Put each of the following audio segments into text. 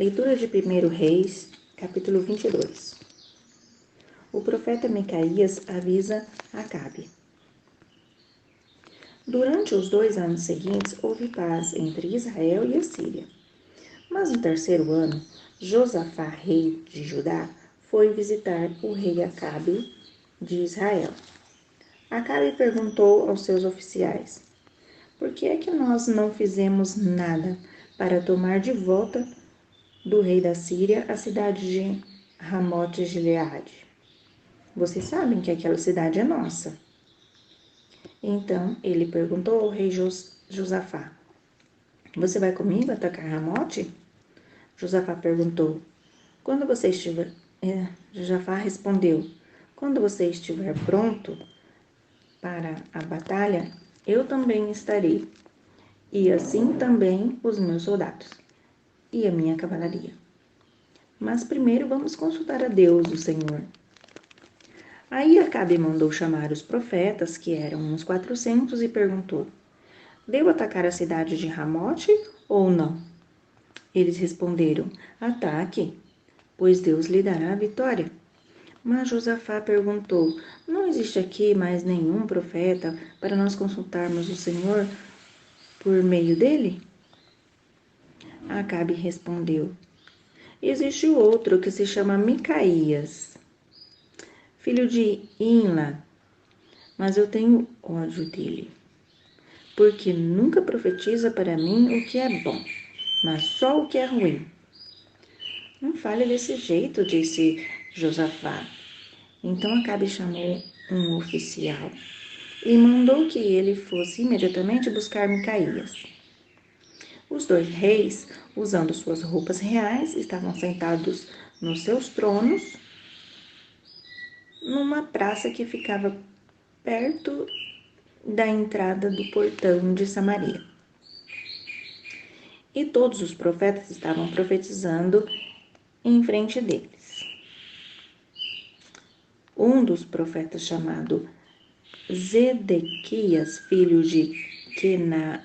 Leitura de 1 Reis, capítulo 22. O profeta Micaías avisa Acabe. Durante os 2 anos seguintes, houve paz entre Israel e a Síria. Mas no 3º ano, Josafá, rei de Judá, foi visitar o rei Acabe de Israel. Acabe perguntou aos seus oficiais: por que é que nós não fizemos nada para tomar de volta do rei da Síria a cidade de Ramote-Gileade? Vocês sabem que aquela cidade é nossa. Então ele perguntou ao rei Josafá: você vai comigo atacar Ramote? Josafá perguntou: quando você estiver... Josafá respondeu: quando você estiver pronto para a batalha, eu também estarei, e assim também os meus soldados e a minha cavalaria. Mas primeiro vamos consultar a Deus, o Senhor. Aí Acabe mandou chamar os profetas, que eram uns 400, e perguntou: devo atacar a cidade de Ramote ou não? Eles responderam: ataque, pois Deus lhe dará a vitória. Mas Josafá perguntou: não existe aqui mais nenhum profeta para nós consultarmos o Senhor por meio dele? Acabe respondeu: existe outro que se chama Micaías, filho de Imla, mas eu tenho ódio dele, porque nunca profetiza para mim o que é bom, mas só o que é ruim. Não fale desse jeito, disse Josafá. Então Acabe chamou um oficial e mandou que ele fosse imediatamente buscar Micaías. Os 2 reis, usando suas roupas reais, estavam sentados nos seus tronos numa praça que ficava perto da entrada do portão de Samaria. E todos os profetas estavam profetizando em frente deles. Um dos profetas, chamado Zedequias, filho de Kenaanã,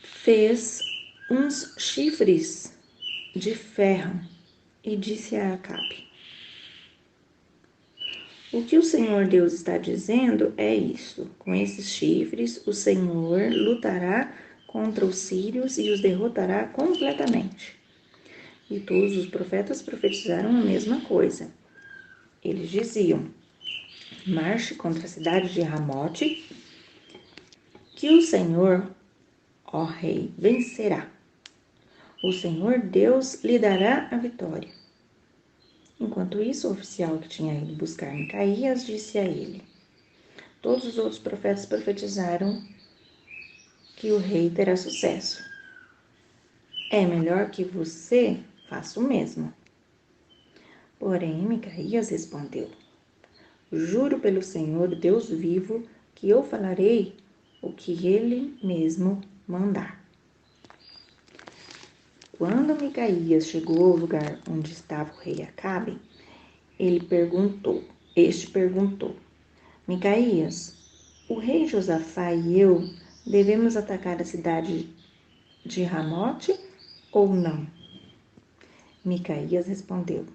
fez uns chifres de ferro e disse a Acabe: o que o Senhor Deus está dizendo é isso: com esses chifres o Senhor lutará contra os sírios e os derrotará completamente. E todos os profetas profetizaram a mesma coisa. Eles diziam: marche contra a cidade de Ramote, que o Senhor, ó rei, vencerá. O Senhor Deus lhe dará a vitória. Enquanto isso, o oficial que tinha ido buscar Micaías disse a ele: todos os outros profetas profetizaram que o rei terá sucesso. É melhor que você faça o mesmo. Porém, Micaías respondeu: juro pelo Senhor Deus vivo que eu falarei o que ele mesmo mandar. Quando Micaías chegou ao lugar onde estava o rei Acabe, este perguntou: Micaías, o rei Josafá e eu devemos atacar a cidade de Ramote ou não? Micaías respondeu: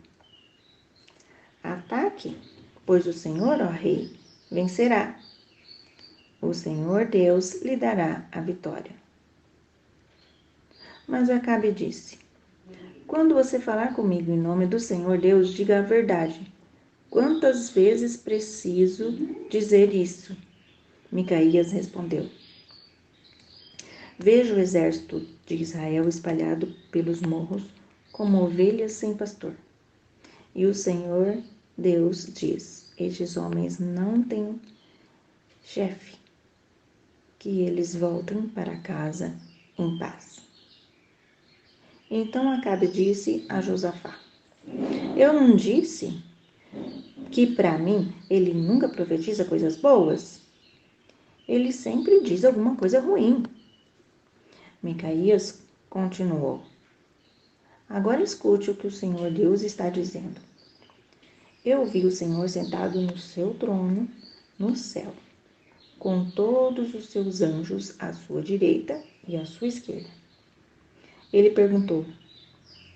ataque, pois o Senhor, ó rei, vencerá. O Senhor Deus lhe dará a vitória. Mas Acabe disse: quando você falar comigo em nome do Senhor Deus, diga a verdade. Quantas vezes preciso dizer isso? Micaías respondeu: vejo o exército de Israel espalhado pelos morros como ovelhas sem pastor. E o Senhor Deus diz: estes homens não têm chefe, que eles voltem para casa em paz. Então Acabe disse a Josafá: eu não disse que para mim ele nunca profetiza coisas boas? Ele sempre diz alguma coisa ruim. Micaías continuou: agora escute o que o Senhor Deus está dizendo. Eu vi o Senhor sentado no seu trono no céu, com todos os seus anjos à sua direita e à sua esquerda. Ele perguntou: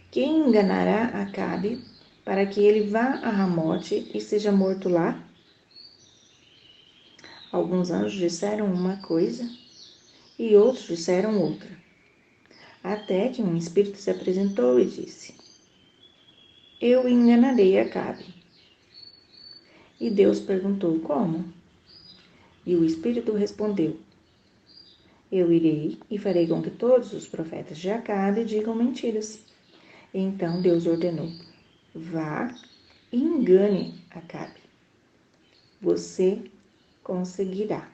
quem enganará Acabe para que ele vá a Ramote e seja morto lá? Alguns anjos disseram uma coisa e outros disseram outra, até que um espírito se apresentou e disse: eu enganarei Acabe. E Deus perguntou: como? E o espírito respondeu: eu irei e farei com que todos os profetas de Acabe digam mentiras. Então Deus ordenou: vá e engane Acabe. Você conseguirá.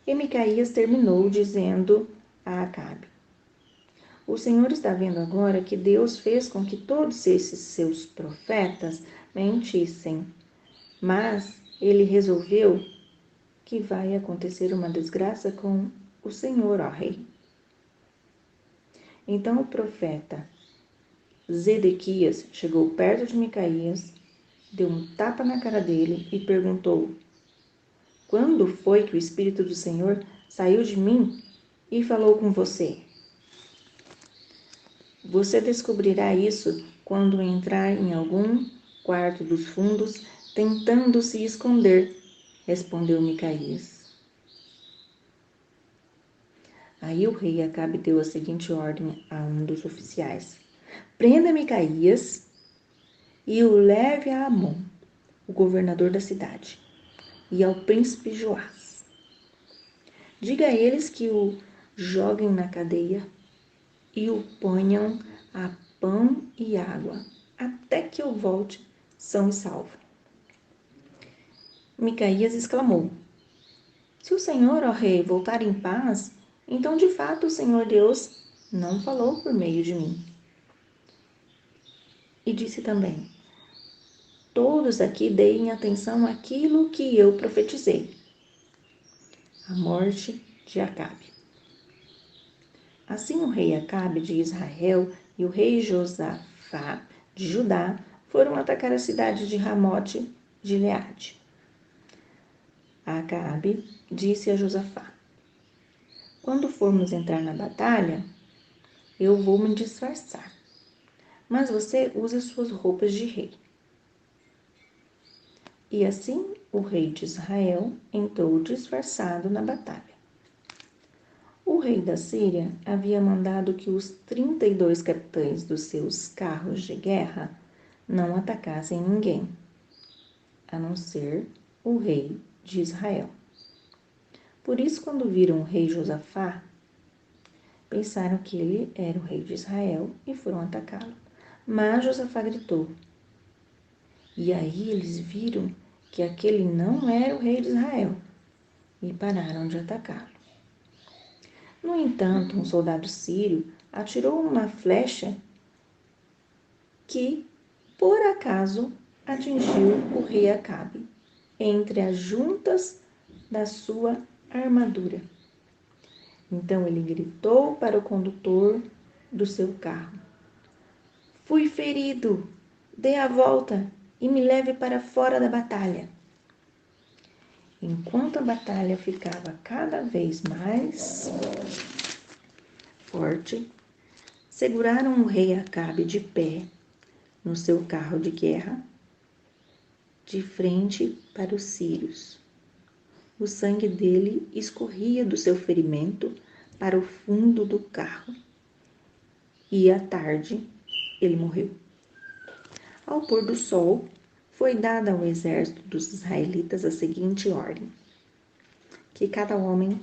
E Micaías terminou dizendo a Acabe: o Senhor está vendo agora que Deus fez com que todos esses seus profetas mentissem, mas ele resolveu que vai acontecer uma desgraça com o Senhor, ó rei. Então o profeta Zedequias chegou perto de Micaías, deu um tapa na cara dele e perguntou: quando foi que o Espírito do Senhor saiu de mim e falou com você? Você descobrirá isso quando entrar em algum quarto dos fundos tentando se esconder, respondeu Micaías. Aí o rei Acabe deu a seguinte ordem a um dos oficiais: prenda Micaías e o leve a Amon, o governador da cidade, e ao príncipe Joás. Diga a eles que o joguem na cadeia e o ponham a pão e água, até que eu volte são e salvo. Micaías exclamou: se o Senhor, ó rei, voltar em paz, então de fato o Senhor Deus não falou por meio de mim. E disse também: todos aqui deem atenção àquilo que eu profetizei. A morte de Acabe. Assim o rei Acabe de Israel e o rei Josafá de Judá foram atacar a cidade de Ramote de Gileade. Acabe disse a Josafá: quando formos entrar na batalha, eu vou me disfarçar, mas você usa suas roupas de rei. E assim o rei de Israel entrou disfarçado na batalha. O rei da Síria havia mandado que os 32 capitães dos seus carros de guerra não atacassem ninguém, a não ser o rei de Israel. Por isso, quando viram o rei Josafá, pensaram que ele era o rei de Israel e foram atacá-lo. Mas Josafá gritou. E aí eles viram que aquele não era o rei de Israel e pararam de atacá-lo. No entanto, um soldado sírio atirou uma flecha que, por acaso, atingiu o rei Acabe entre as juntas da sua armadura. Então ele gritou para o condutor do seu carro: fui ferido, dê a volta e me leve para fora da batalha. Enquanto a batalha ficava cada vez mais forte, seguraram o rei Acabe de pé no seu carro de guerra, de frente para os sírios. O sangue dele escorria do seu ferimento para o fundo do carro. E à tarde ele morreu. Ao pôr do sol, foi dada ao exército dos israelitas a seguinte ordem: que cada homem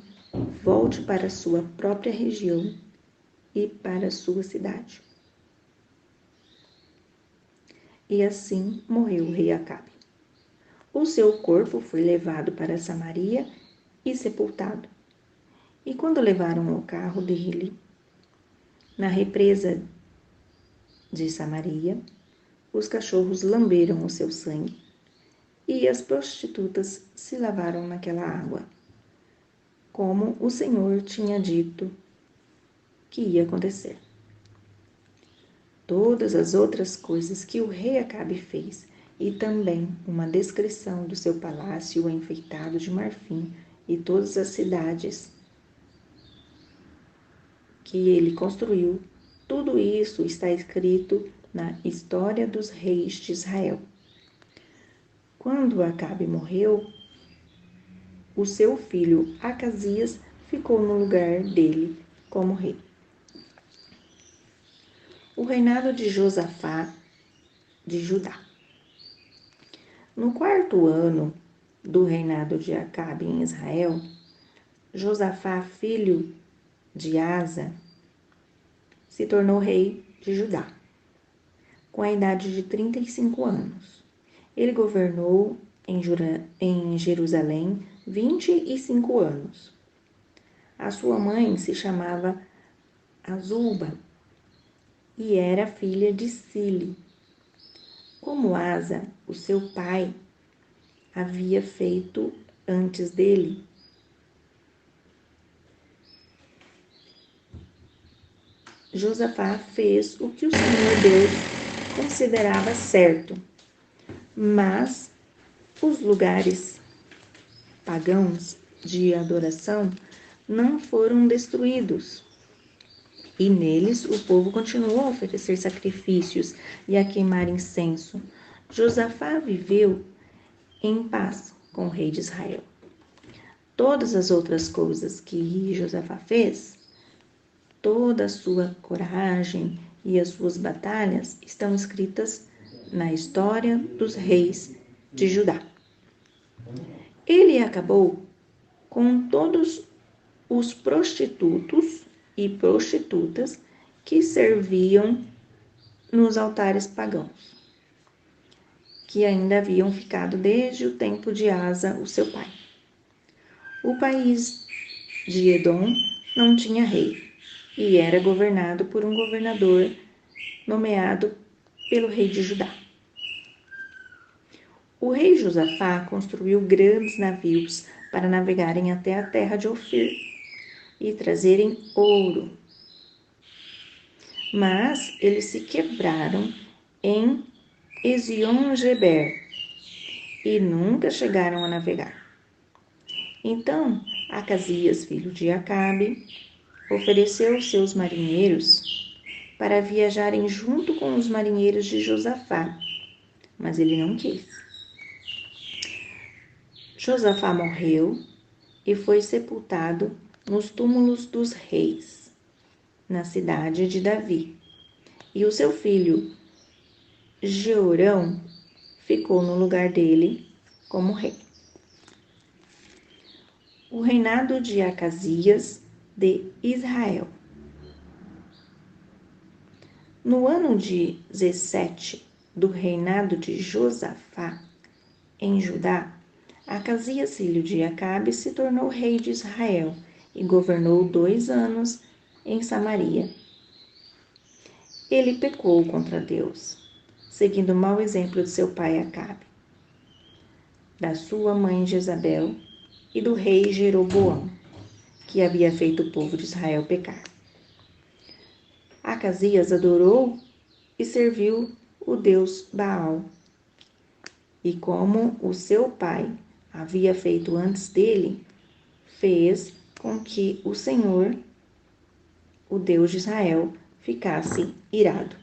volte para sua própria região e para sua cidade. E assim morreu o rei Acabe. O seu corpo foi levado para Samaria e sepultado. E quando levaram o carro dele na represa de Samaria, os cachorros lamberam o seu sangue e as prostitutas se lavaram naquela água, como o Senhor tinha dito que ia acontecer. Todas as outras coisas que o rei Acabe fez, e também uma descrição do seu palácio enfeitado de marfim e todas as cidades que ele construiu, tudo isso está escrito na história dos reis de Israel. Quando Acabe morreu, o seu filho Acasias ficou no lugar dele como rei. O reinado de Josafá de Judá. No 4º ano do reinado de Acabe em Israel, Josafá, filho de Asa, se tornou rei de Judá, com a idade de 35 anos. Ele governou em Jerusalém 25 anos. A sua mãe se chamava Azulba e era filha de Sili. Como Asa, o seu pai, havia feito antes dele, Josafá fez o que o Senhor Deus considerava certo, mas os lugares pagãos de adoração não foram destruídos. E neles o povo continuou a oferecer sacrifícios e a queimar incenso. Josafá viveu em paz com o rei de Israel. Todas as outras coisas que Josafá fez, toda a sua coragem e as suas batalhas estão escritas na história dos reis de Judá. Ele acabou com todos os prostitutos e prostitutas que serviam nos altares pagãos, que ainda haviam ficado desde o tempo de Asa, o seu pai. O país de Edom não tinha rei e era governado por um governador nomeado pelo rei de Judá. O rei Josafá construiu grandes navios para navegarem até a terra de Ofir e trazerem ouro. Mas eles se quebraram em Ezion-Geber e nunca chegaram a navegar. Então, Acasias, filho de Acabe, ofereceu seus marinheiros para viajarem junto com os marinheiros de Josafá, mas ele não quis. Josafá morreu e foi sepultado nos túmulos dos reis, na cidade de Davi. E o seu filho Jeorão ficou no lugar dele como rei. O reinado de Acasias de Israel. No ano de 17 do reinado de Josafá em Judá, Acasias, filho de Acabe, se tornou rei de Israel e governou 2 anos em Samaria. Ele pecou contra Deus, seguindo o mau exemplo de seu pai Acabe, da sua mãe Jezabel e do rei Jeroboão, que havia feito o povo de Israel pecar. Acasias adorou e serviu o deus Baal. E como o seu pai havia feito antes dele, fez com que o Senhor, o Deus de Israel, ficasse irado.